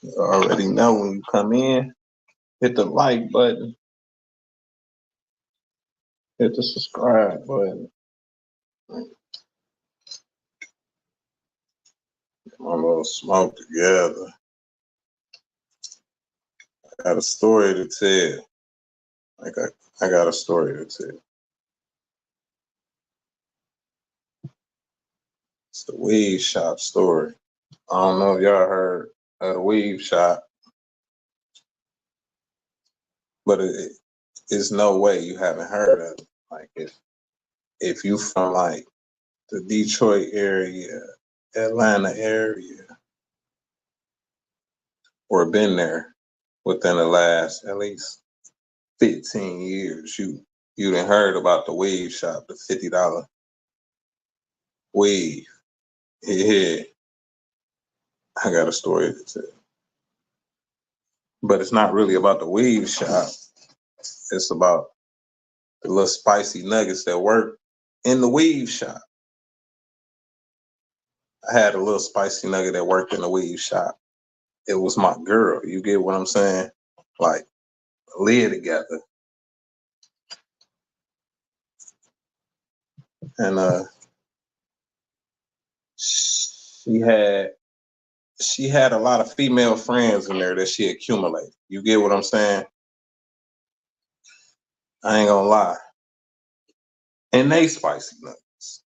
You already know when you come in, hit the like button, hit the subscribe button. Get my little smoke together. I got a story to tell. I got a story to tell. It's the weave shop story. I don't know if y'all heard of the weave shop, but it's no way you haven't heard of it. Like if you from like the Detroit area, Atlanta area, or been there within the last at least 15 years, you done heard about the weave shop, the $50 weave. Yeah, I got a story to tell. But it's not really about the weave shop. It's about the little spicy nuggets that work in the weave shop. I had a little spicy nugget that worked in the weave shop. It was my girl. You get what I'm saying? Like, live together. And she had a lot of female friends in there that she accumulated. You get what I'm saying? I ain't gonna lie. And they spicy nuggets.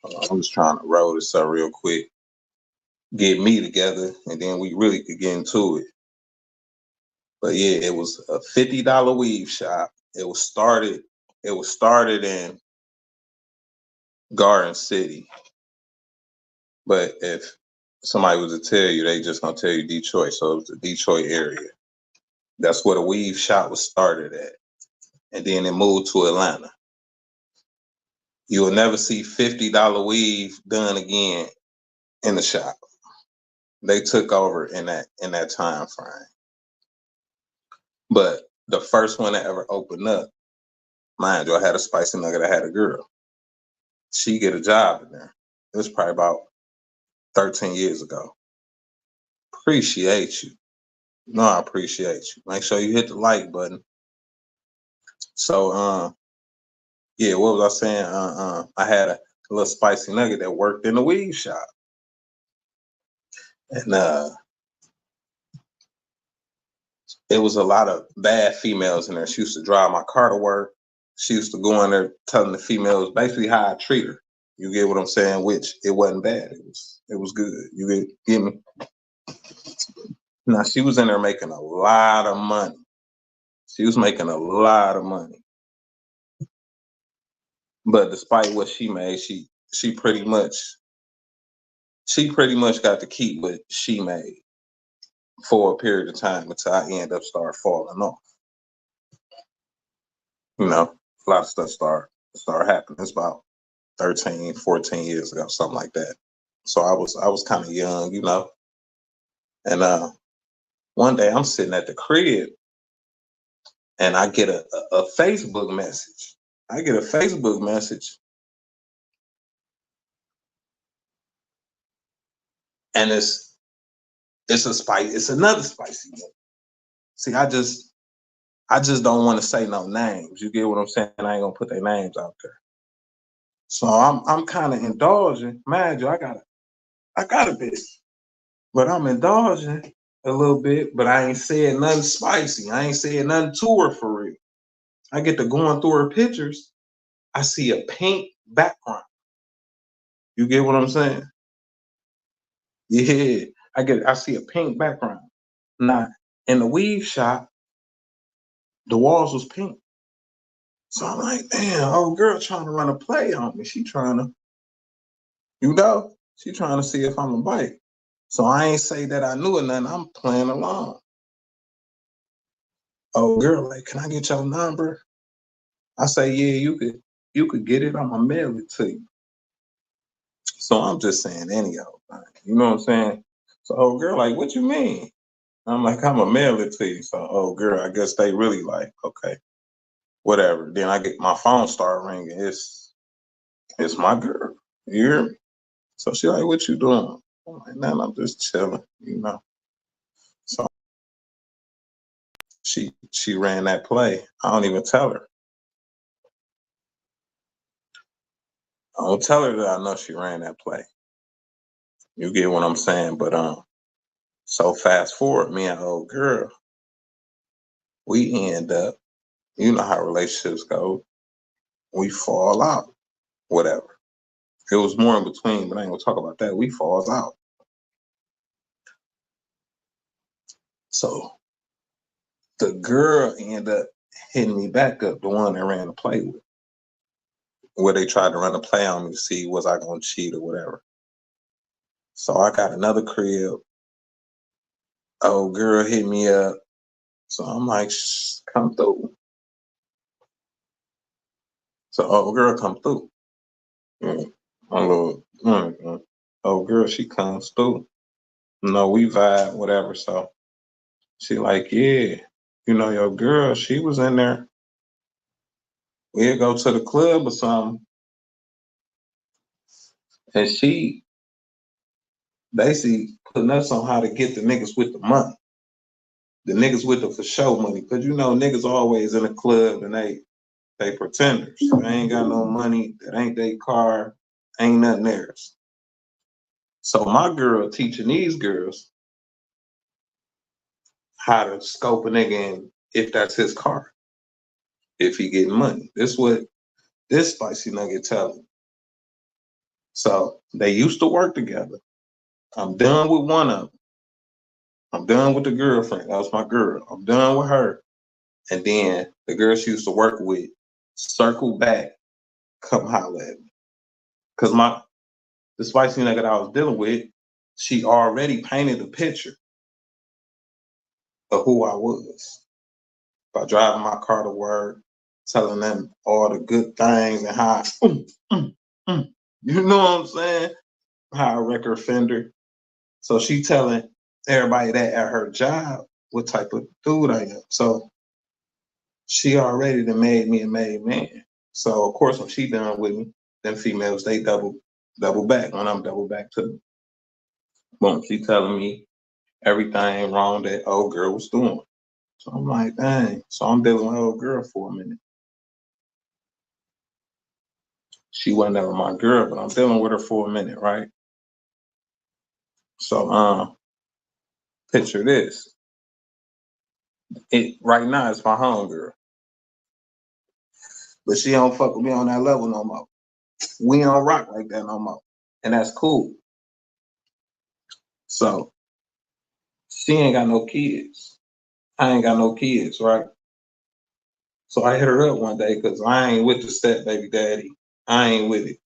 I'm just trying to roll this up real quick, get me together, and then we really could get into it. But yeah, it was a $50 weave shop. It was started in Garden City. But if somebody was to tell you, they just gonna tell you Detroit. So it was the Detroit area. That's where the weave shop was started at. And then it moved to Atlanta. You will never see $50 weave done again in the shop. They took over in that time frame. But the first one that ever opened up, mind you, I had a spicy nugget, I had a girl. She get a job in there. It was probably about 13 years ago. Appreciate you. No, I appreciate you. Make sure you hit the like button. So yeah, what was I saying? I had a little spicy nugget that worked in the weave shop. And it was a lot of bad females in there. She used to drive my car to work. She used to go in there telling the females basically how I treat her. You get what I'm saying? Which it wasn't bad. It was good. You get me? Now she was in there making a lot of money. She was making a lot of money. But despite what she made, she pretty much got to keep what she made for a period of time until I end up start falling off. You know, a lot of stuff start happening. It's about 13, 14 years ago, something like that. So I was kind of young, you know. And one day I'm sitting at the crib and I get a Facebook message. I get a Facebook message and it's another spicy one. See, I just don't want to say no names. You get what I'm saying? I ain't gonna put their names out there. So I'm kind of indulging. Mind you, I got a bit, but I'm indulging a little bit. But I ain't saying nothing spicy. I ain't saying nothing to her for real. I get to going through her pictures. I see a pink background. You get what I'm saying? Yeah, I see a pink background. Now in the weave shop, the walls was pink. So I'm like, damn, old girl trying to run a play on me. She trying to, she trying to see if I'm a bite. So I ain't say that I knew it nothing. I'm playing along. Oh girl, like, can I get your number? I say, yeah, you could get it. I'ma mail it to you. So I'm just saying any old thing. You know what I'm saying? So old girl, like, what you mean? I'm like, I'ma mail it to you. So old girl, I guess they really like, okay, whatever. Then I get my phone start ringing. It's my girl. You hear me? So she like, what you doing? I'm like, man, I'm just chilling, you know. So she ran that play. I don't even tell her. I don't tell her that I know she ran that play. You get what I'm saying? But so fast forward, me and old girl, we end up, you know how relationships go. We fall out, whatever. It was more in between, but I ain't gonna talk about that. We falls out. So the girl ended up hitting me back up, the one that ran the play with, where they tried to run a play on me to see was I gonna cheat or whatever. So I got another crib. Old girl hit me up. So I'm like, come through. So old girl come through. My little old girl, she comes through. No, we vibe, whatever. So she like, yeah, you know, your girl, she was in there. We'd go to the club or something. And she basically putting us on how to get the niggas with the money. The niggas with the for show money. Cause you know niggas always in the club and they pretenders. They ain't got no money, that ain't their car, ain't nothing theirs. So my girl teaching these girls how to scope a nigga in if that's his car, if he getting money. This what this spicy nugget tell me. So they used to work together. I'm done with one of them. I'm done with the girlfriend. That was my girl. I'm done with her. And then the girl she used to work with circle back, come holler at me. Cause the spicy nigga that I was dealing with, she already painted a picture of who I was by driving my car to work, telling them all the good things and how you know what I'm saying? How I wreck her fender. So she telling everybody that at her job what type of dude I am. So she already done made me a made man. So of course when she done with me, them females they double back when I'm double back to them. Boom, she telling me everything wrong that old girl was doing. So I'm like, dang. So I'm dealing with old girl for a minute. She wasn't ever my girl, but I'm dealing with her for a minute, right? So picture this. It right now it's my home girl. But she don't fuck with me on that level no more. We don't rock like that no more. And that's cool. So she ain't got no kids. I ain't got no kids, right? So I hit her up one day because I ain't with the step baby daddy. I ain't with it.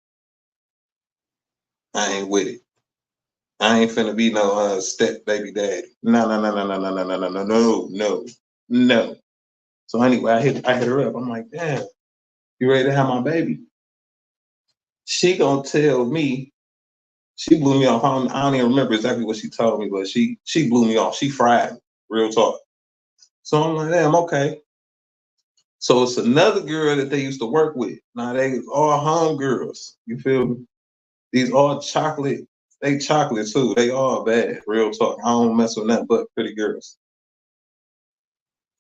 I ain't with it. I ain't finna be no step baby daddy. No, no, no, no, no, no, no, no, no, no, no, no, no. So anyway, I hit her up. I'm like, damn, you ready to have my baby? She gonna tell me. She blew me off. I don't even remember exactly what she told me, but she blew me off. She fried me, real talk. So I'm like, damn, okay. So it's another girl that they used to work with. Now they all home girls. You feel me? These all chocolate. They chocolate too. They all bad. Real talk. I don't mess with nothing but pretty girls.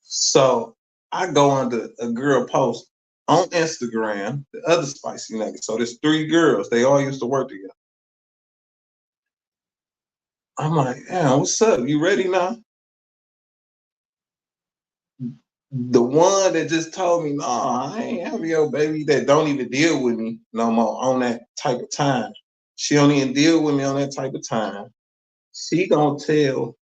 So I go under a girl post on Instagram, the other spicy nigga. So there's three girls. They all used to work together. I'm like, damn, what's up? You ready now? The one that just told me, nah, I ain't having your baby, that don't even deal with me no more on that type of time. She don't even deal with me on that type of time. She gonna tell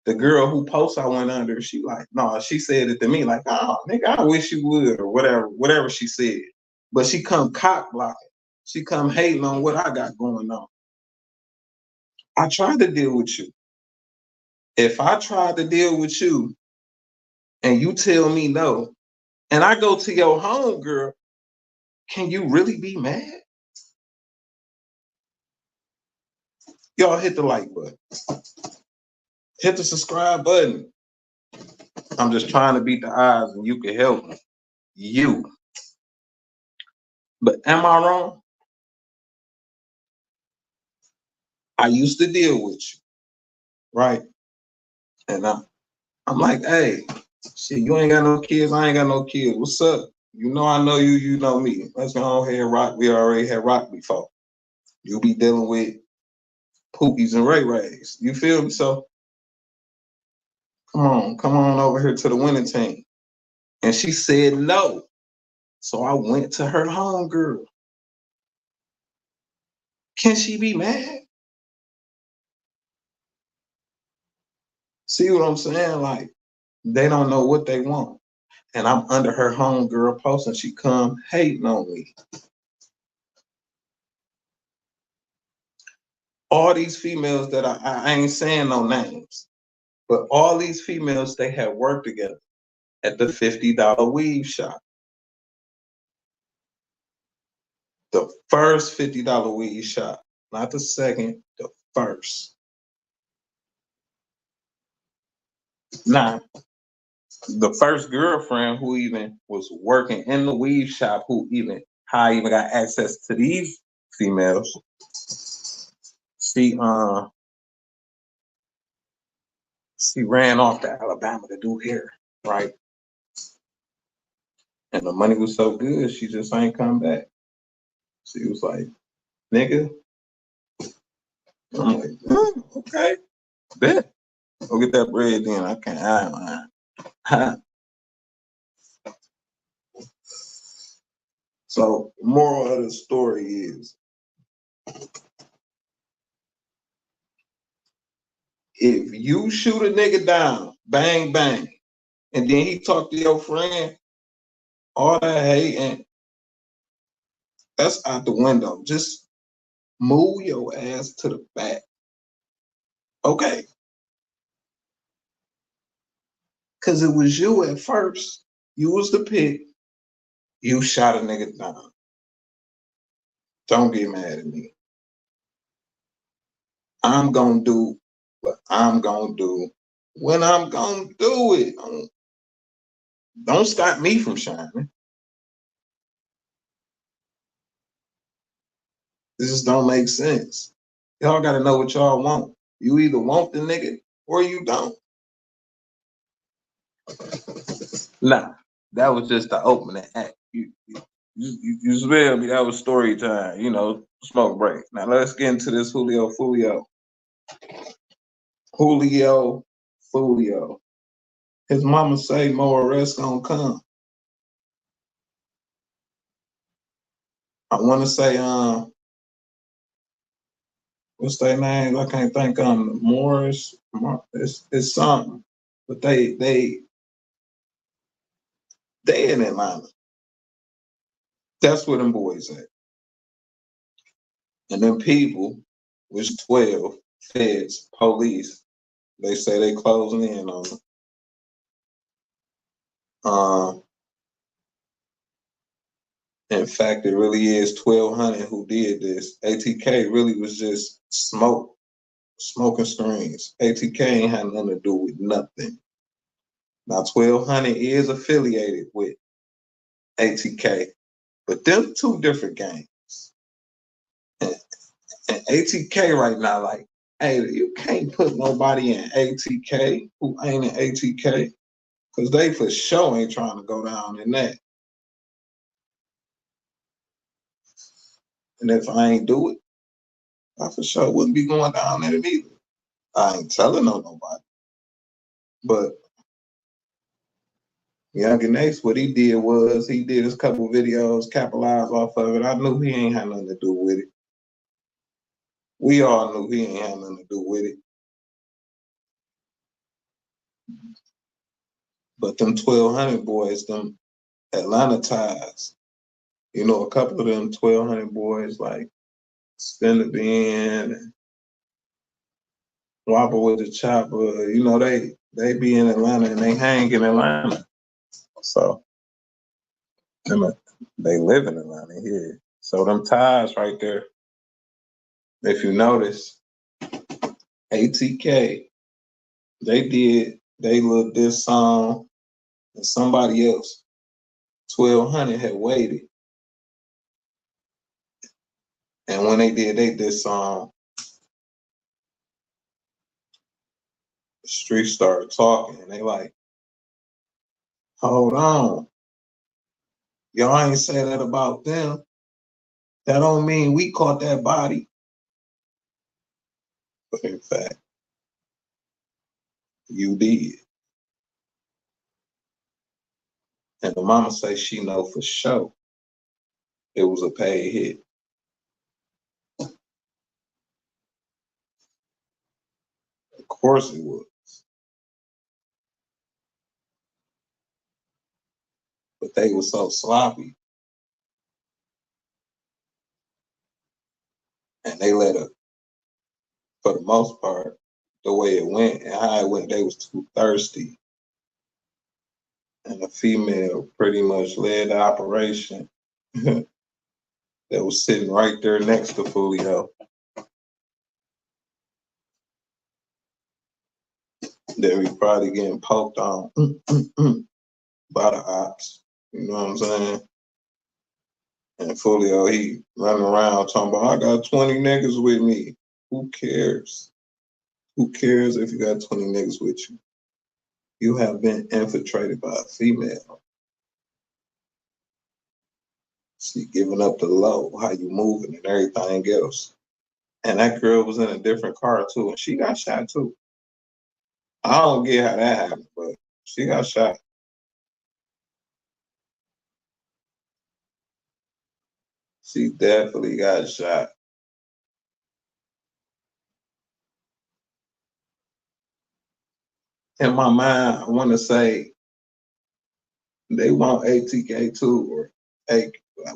the girl who posts I went under, she like, nah, she said it to me like, oh, nigga, I wish you would, or whatever she said. But she come cock blocking. She come hating on what I got going on. I tried to deal with you. If I tried to deal with you and you tell me no, and I go to your home girl, can you really be mad? Y'all hit the like button. Hit the subscribe button. I'm just trying to beat the odds and you can help me. You. But am I wrong? I used to deal with you, right? And I'm like, hey, shit, you ain't got no kids, I ain't got no kids. What's up? You know I know you, you know me. Let's go ahead and rock. We already had rock before. You'll be dealing with Pookies and Ray Rays. You feel me? So come on over here to the winning team. And she said no. So I went to her homegirl. Can she be mad? See what I'm saying? Like, they don't know what they want. And I'm under her homegirl post and she come hating on me. All these females that I ain't saying no names, but all these females, they had worked together at the $50 weave shop. The first $50 weave shop, not the second, the first. Now, the first girlfriend who even was working in the weave shop, who even how I even got access to these females, she she ran off to Alabama to do hair, right? And the money was so good, she just ain't come back. She was like, nigga. I'm like, okay, bet. Go get that bread then. I can't. So, moral of the story is, if you shoot a nigga down, bang bang, and then he talk to your friend, all that hate, and that's out the window. Just move your ass to the back. Okay. Cause it was you at first. You was the pick. You shot a nigga down. Don't get mad at me. I'm gonna do what I'm gonna do when I'm gonna do it. Don't stop me from shining. This just don't make sense. Y'all gotta know what y'all want. You either want the nigga or you don't. Nah, that was just the opening act. You smell me. That was story time. You know, smoke break. Now let's get into this Julio foolio. Julio foolio. His mama say more arrests gonna come. I want to say what's their name? I can't think Morris. It's something, but they in Atlanta. That's where them boys at. And them people, which 12 feds, police, they say they closing in on them. In fact, it really is 1,200 who did this. ATK really was just smoking screens. ATK ain't had nothing to do with nothing. Now, 1,200 is affiliated with ATK, but them two different gangs. And ATK right now, like, hey, you can't put nobody in ATK who ain't in ATK, because they for sure ain't trying to go down in that. And if I ain't do it, I for sure wouldn't be going down in it either. I ain't telling on nobody. But Young and Ace, what he did was he did his couple videos, capitalized off of it. I knew he ain't had nothing to do with it. We all knew he ain't had nothing to do with it. But them 1,200 boys, them Atlanta ties, you know, a couple of them 1,200 boys like Spin the Ben, Whopper with the Chopper, you know, they be in Atlanta and they hang in Atlanta. So they live in Atlanta here. So them ties right there, if you notice, ATK, they looked this song and somebody else, 1,200 had waited. And when they did this song, The street started talking, and they like, hold on, y'all ain't say that about them. That don't mean we caught that body. But in fact, you did. And the mama say she know for sure it was a paid hit. Of course it was. But they were so sloppy. And they let her, for the most part, the way it went and how it went, they was too thirsty. And the female pretty much led the operation that was sitting right there next to Julio. That we probably getting poked on by the ops. You know what I'm saying? And Julio, he running around talking about, I got 20 niggas with me. Who cares? Who cares if you got 20 niggas with you? You have been infiltrated by a female. She giving up the low, how you moving and everything else. And that girl was in a different car too, and she got shot too. I don't get how that happened, but she got shot. She definitely got shot. In my mind, I want to say they want ATK too, or hey,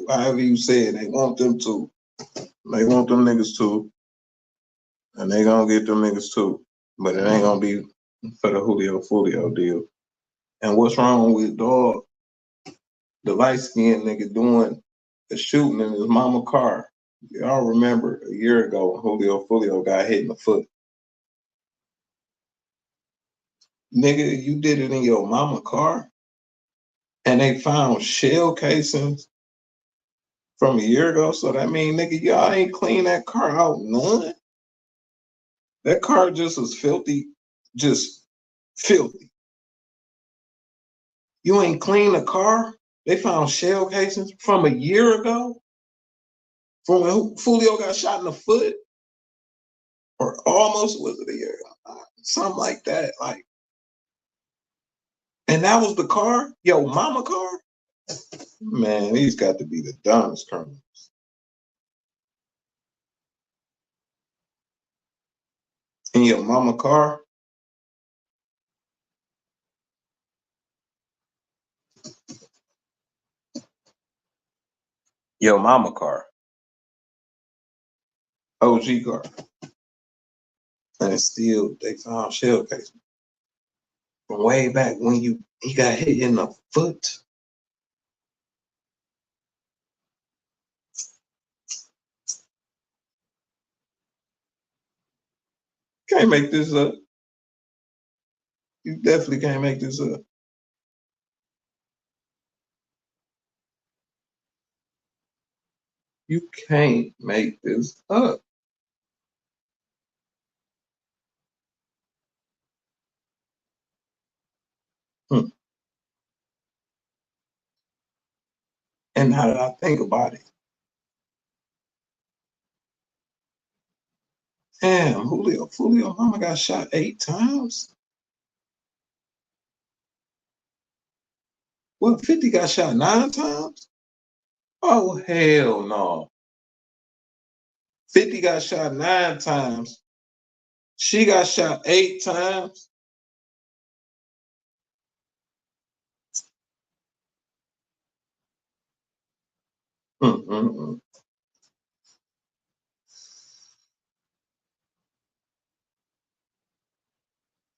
however you say it, they want them to. They want them niggas too, and they gonna get them niggas too. But it ain't gonna be for the Julio Foolio deal. And what's wrong with dog? The light skinned nigga doing the shooting in his mama car. Y'all remember a year ago when Julio Foolio got hit in the foot. Nigga, you did it in your mama car, and they found shell casings from a year ago. So that mean, nigga, y'all ain't clean that car out none. That car just was filthy, just filthy. You ain't clean the car. They found shell casings from a year ago, from when Julio got shot in the foot, or almost was it a year ago? Something like that. Like, and that was the car, yo, mama car. Man, these got to be the dumbest criminals. In your mama car. Your mama car. OG car. And still, they found shell casings from way back when he got hit in the foot. Can't make this up. You definitely can't make this up. You can't make this up. Hmm. And now that I think about it, damn, Julio mama got shot 8 times? Well, 50 got shot 9 times? Oh, hell no. 50 got shot 9 times. She got shot 8 times. Mm-mm-mm.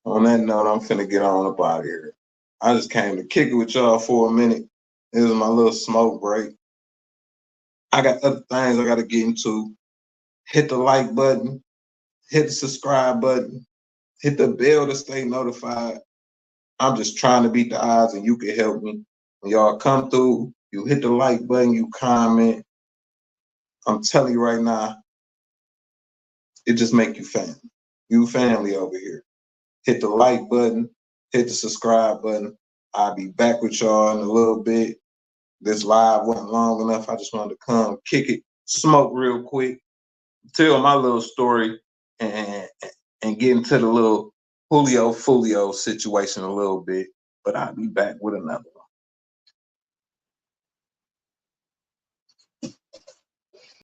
On that note, I'm finna get on up out of here. I just came to kick it with y'all for a minute. This is my little smoke break. I got other things I gotta get into. Hit the like button, hit the subscribe button, hit the bell to stay notified. I'm just trying to beat the odds and you can help me. When y'all come through, you hit the like button, you comment. I'm telling you right now, it just make you family. You family over here. hit the like button, hit the subscribe button. I'll be back with y'all in a little bit. This live wasn't long enough. I just wanted to come kick it, smoke real quick, tell my little story, and get into the little Julio foolio situation a little bit. But I'll be back with another.